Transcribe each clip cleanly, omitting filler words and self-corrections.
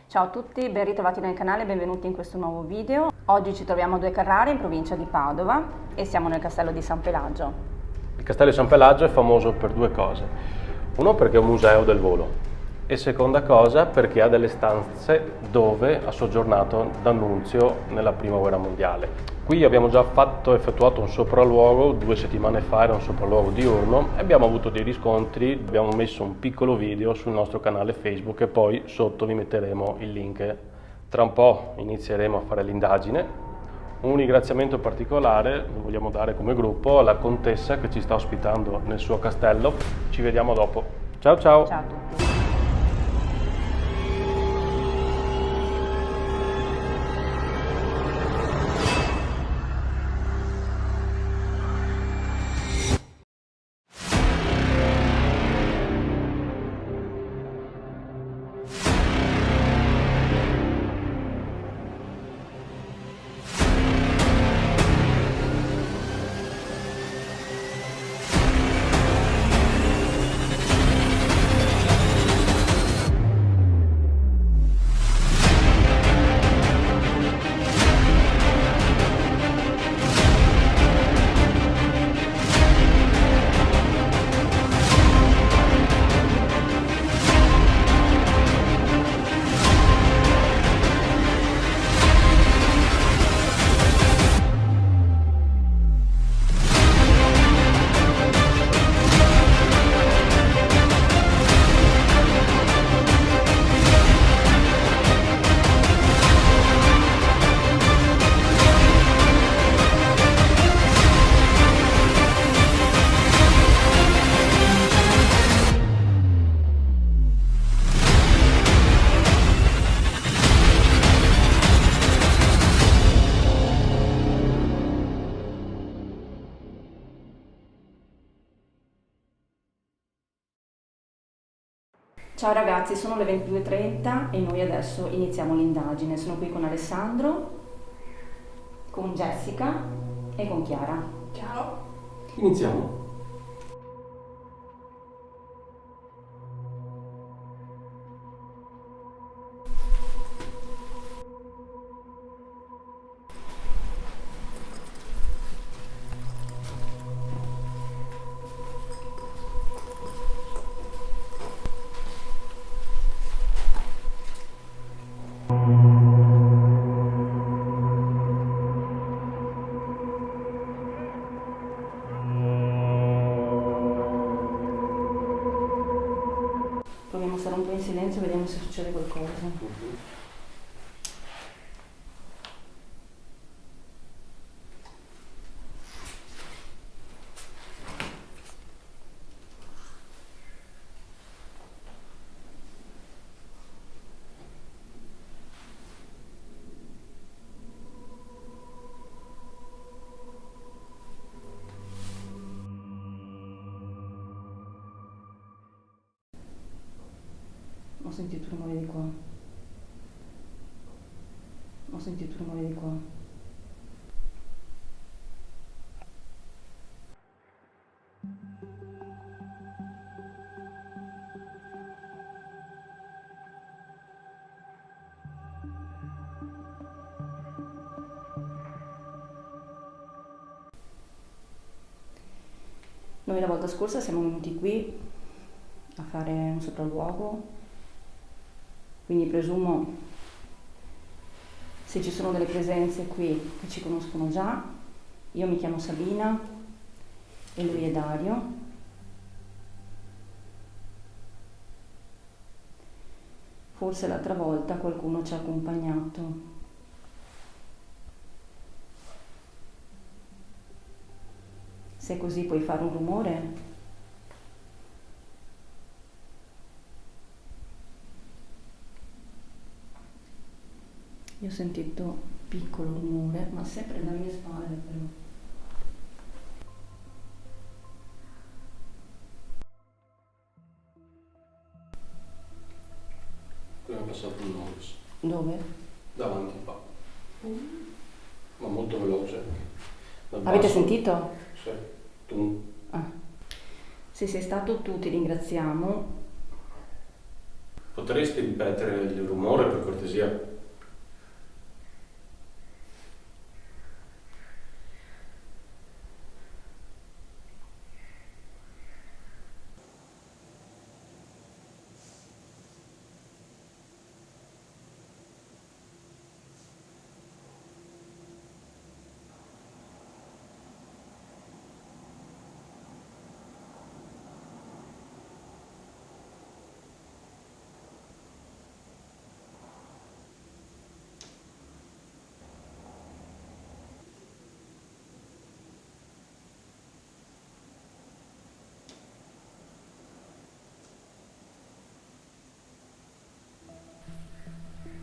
Ciao a tutti, ben ritrovati nel canale e benvenuti in questo nuovo video. Oggi ci troviamo a Due Carrare in provincia di Padova e siamo nel castello di San Pelagio. Il castello di San Pelagio è famoso per due cose. Uno perché è un museo del volo e seconda cosa perché ha delle stanze dove ha soggiornato D'Annunzio nella prima guerra mondiale. Qui abbiamo già effettuato un sopralluogo 2 settimane fa, era un sopralluogo diurno e abbiamo avuto dei riscontri, abbiamo messo un piccolo video sul nostro canale Facebook e poi sotto vi metteremo il link. Tra un po' inizieremo a fare l'indagine. Un ringraziamento particolare lo vogliamo dare come gruppo alla contessa che ci sta ospitando nel suo castello. Ci vediamo dopo. Ciao ciao! Ciao a tutti. Ciao ragazzi, sono le 22:30 e noi adesso iniziamo l'indagine. Sono qui con Alessandro, con Jessica e con Chiara. Ciao. Iniziamo. Proviamo a stare un po' in silenzio e vediamo se succede qualcosa. Ho sentito rumore di qua. Ho sentito rumore di qua. Noi la volta scorsa siamo venuti qui a fare un sopralluogo, quindi presumo se ci sono delle presenze qui che ci conoscono già. Io mi chiamo Sabina e lui è Dario. Forse l'altra volta qualcuno ci ha accompagnato. Se così puoi fare un rumore. Io ho sentito piccolo rumore, ma sempre dalle mie spalle però. Qui è passato un Norris. Dove? Davanti qua. Ma molto veloce. Dal Avete basso. sentito? Sì. Tu. Ah. Se sei stato tu ti ringraziamo. Potresti ripetere il rumore per cortesia?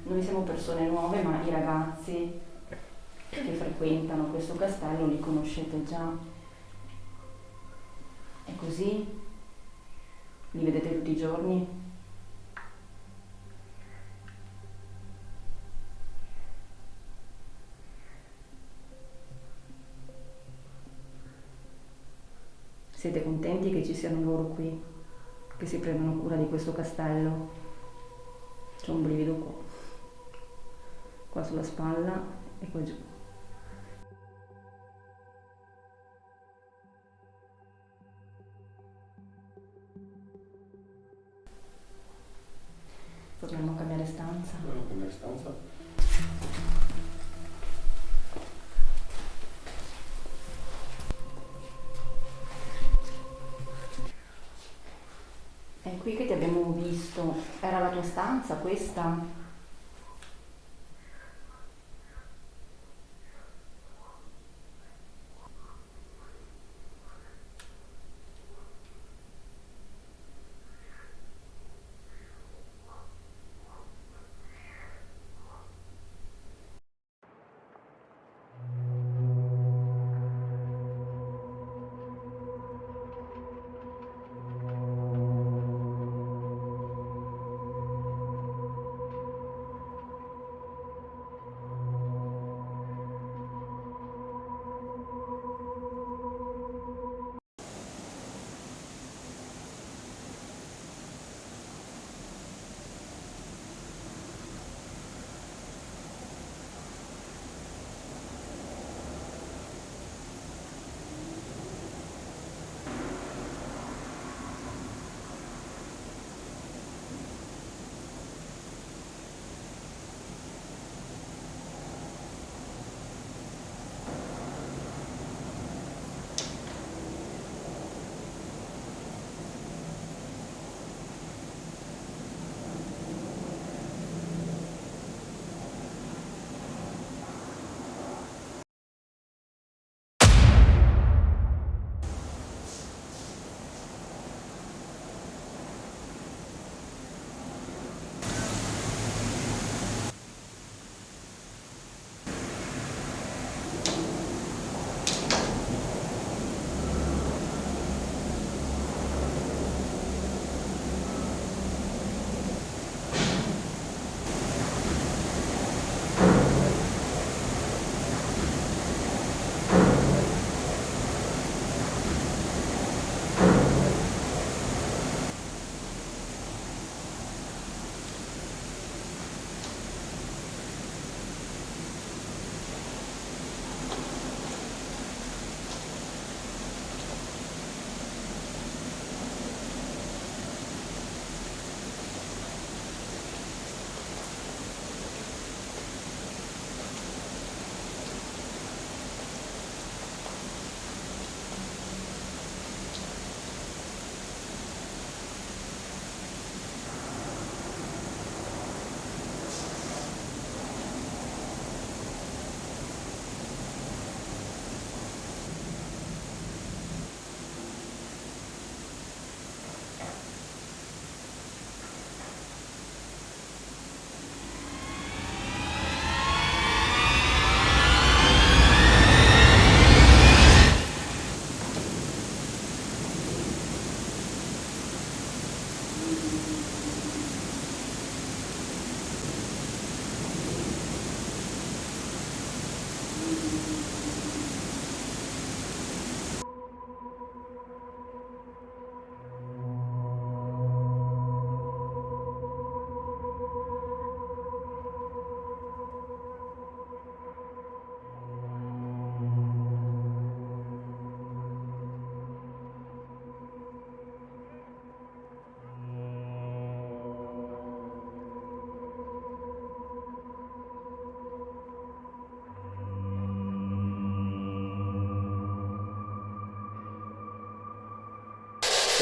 Noi siamo persone nuove, ma i ragazzi che frequentano questo castello li conoscete già. È così? Li vedete tutti i giorni? Siete contenti che ci siano loro qui, che si prendono cura di questo castello? C'è un brivido qua sulla spalla e qua giù. Potremmo cambiare stanza? Volevo cambiare stanza. È qui che ti abbiamo visto. Era la tua stanza questa?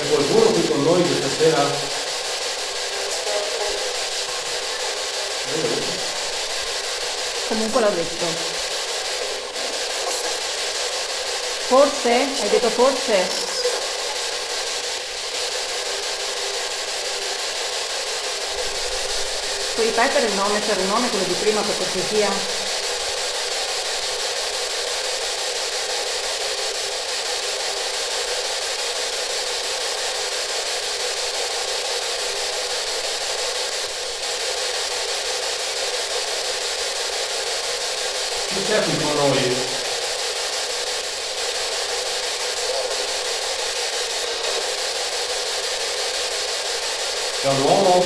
C'è qualcuno qui con noi questa sera? Comunque l'ho detto. Forse? Hai detto forse? Puoi ripetere il nome, sernome, quello di prima per cortesia? Chi c'è qui con noi? C'è un uomo?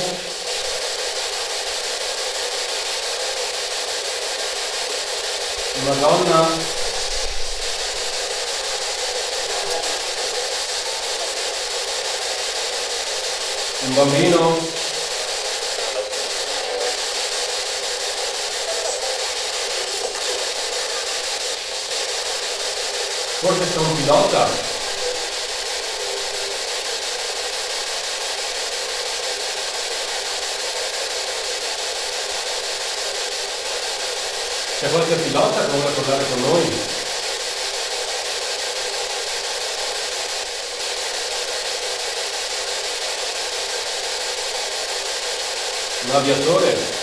Una donna? Un bambino? Forse c'è un pilota? C'è qualche pilota che vuole parlare con noi? Un aviatore?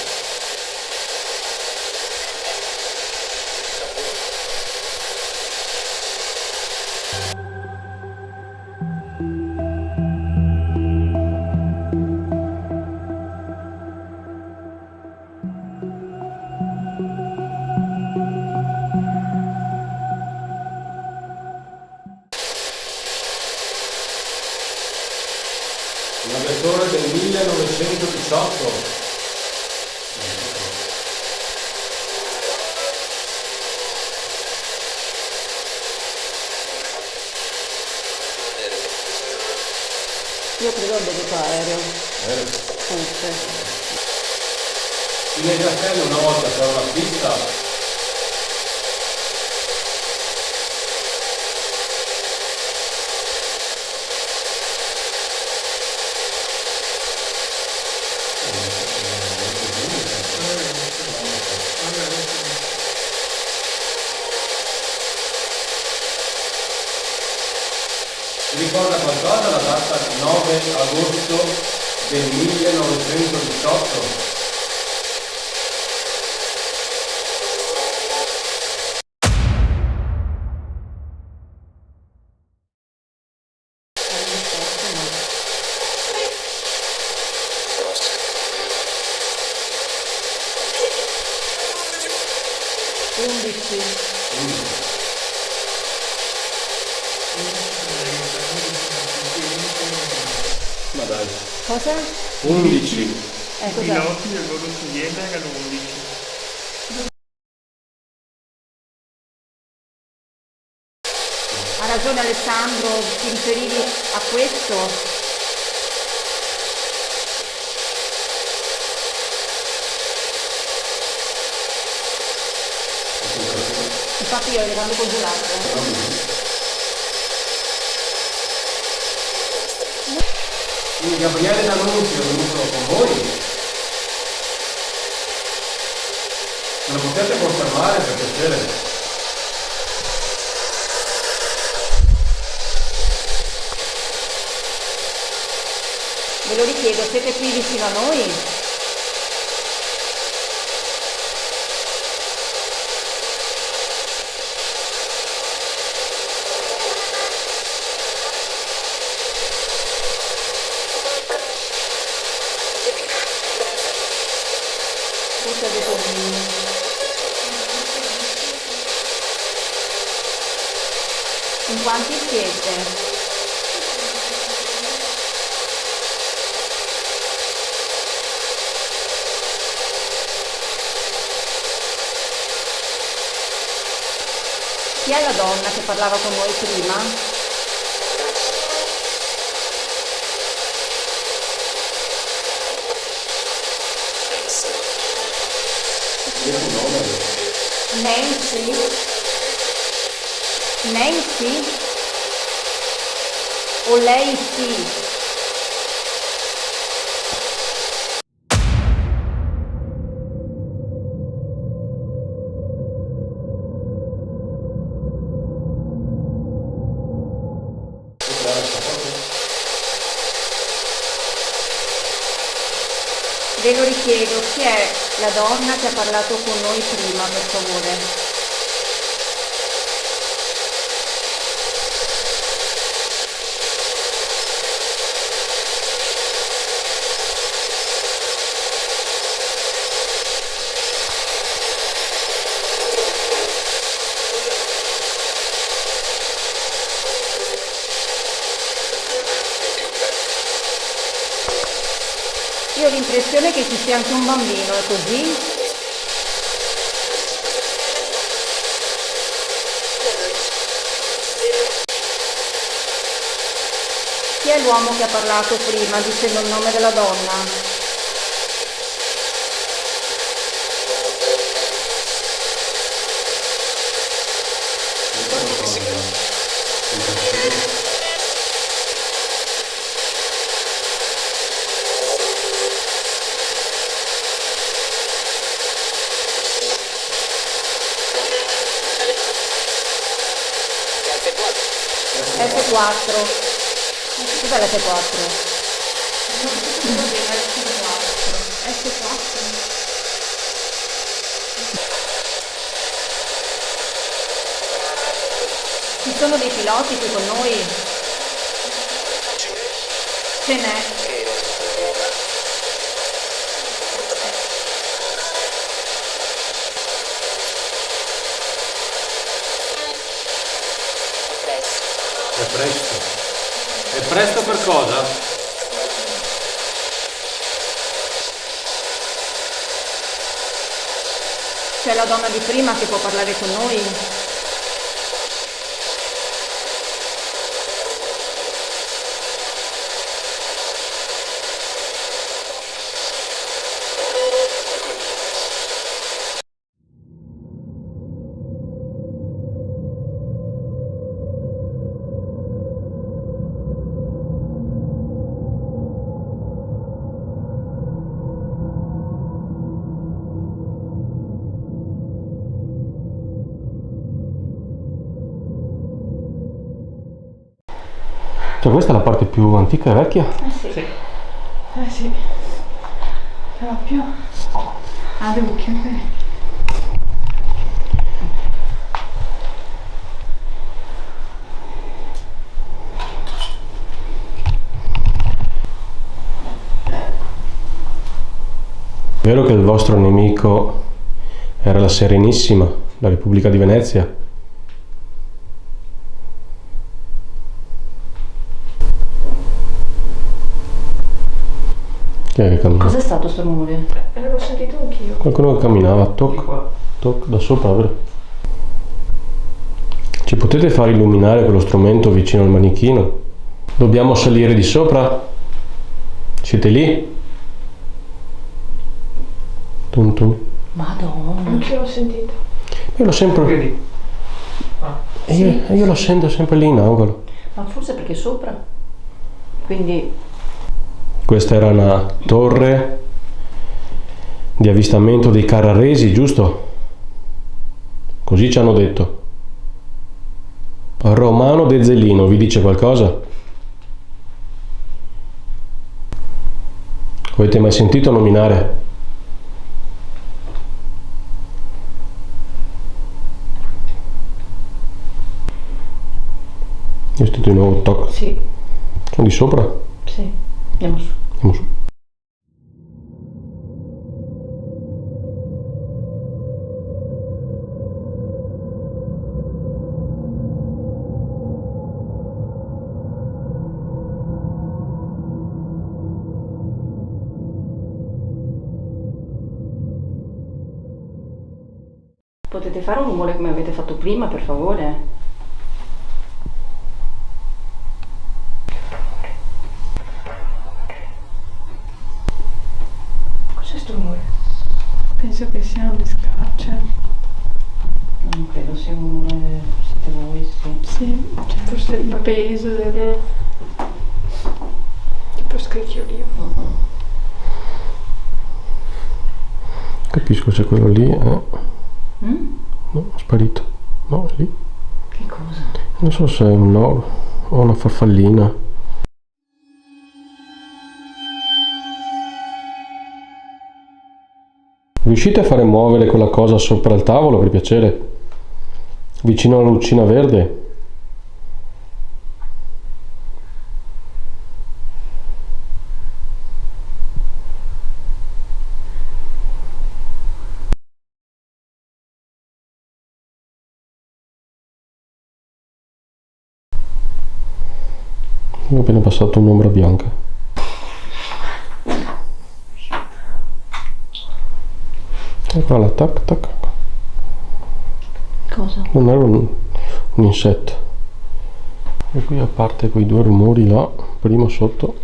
Un aviatore del 1918? Io credo al debito aereo. Forse. Nel castello una volta c'era una pista. Ti ricorda qualcosa la data 9 agosto del 1918? Hai risposto, no. 11. Ma dai. Cosa? 11. I Cos'è? piloti del volo su Vienna erano 11. Ha ragione Alessandro, ti riferivi a questo? Infatti io arrivando congelato. Quindi Gabriele D'Annunzio è venuto con voi? Me lo potete confermare per piacere? Ve lo richiedo, siete qui vicino a noi? Forse ha detto in quanti siete? Chi è la donna che parlava con noi prima? Nancy? Nancy? O lei sì. Ve lo richiedo, chi è la donna che ha parlato con noi prima, per favore? Io ho l'impressione che ci sia anche un bambino, è così? Chi è l'uomo che ha parlato prima dicendo il nome della donna? F4. Cos'è l'F4? F4. Ci sono dei piloti qui con noi? Ce n'è. È presto. È presto per cosa? C'è la donna di prima che può parlare con noi? Cioè questa è la parte più antica e vecchia? Sì. Sì. Sì, proprio. Ah, devo chiudere. È vero che il vostro nemico era la Serenissima, la Repubblica di Venezia? Chi è che cammina? Cos'è stato sto rumore? L'avevo sentito anch'io. Qualcuno che camminava, toc, toc, da sopra, vero? Ci potete far illuminare quello strumento vicino al manichino? Dobbiamo salire di sopra? Siete lì? Tum tum. Madonna. Anch'io l'ho sentito. Io l'ho sempre... Vedi? Io lo sento sempre lì in angolo. Ma forse perché sopra? Quindi Questa era una torre di avvistamento dei carraresi, giusto? Così ci hanno detto. Romano De Zellino, vi dice qualcosa? Avete mai sentito nominare? Io ho sentito di nuovo toc. sì, Sono di sopra? sì. Andiamo su. Andiamo su. Potete fare un rumore come avete fatto prima, per favore? Cos'è sto rumore? Penso che sia un discaccia. Non credo sia un rumore. sentite voi, sì. Sì, cioè, forse il peso del... Tipo scricchiolio. Capisco se quello lì è... Mm? No, è sparito. No, è lì. Che cosa? Non so se è un no o una farfallina. Riuscite a fare muovere quella cosa sopra il tavolo, per piacere? Vicino alla lucina verde? Mi è appena passato un'ombra bianca. Eccola là, tac tac. Cosa? Non era un insetto. E qui, a parte quei due rumori là, prima sotto.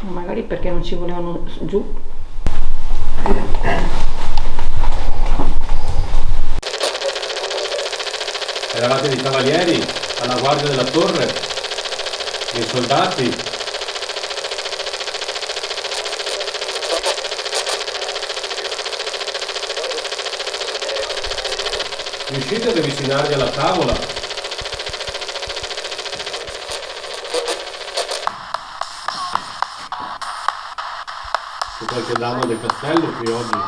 Magari perché non ci volevano giù. Eravate dei cavalieri alla guardia della torre, dei soldati. Riuscite ad avvicinarvi alla tavola? C'è qualche dama del castello qui oggi?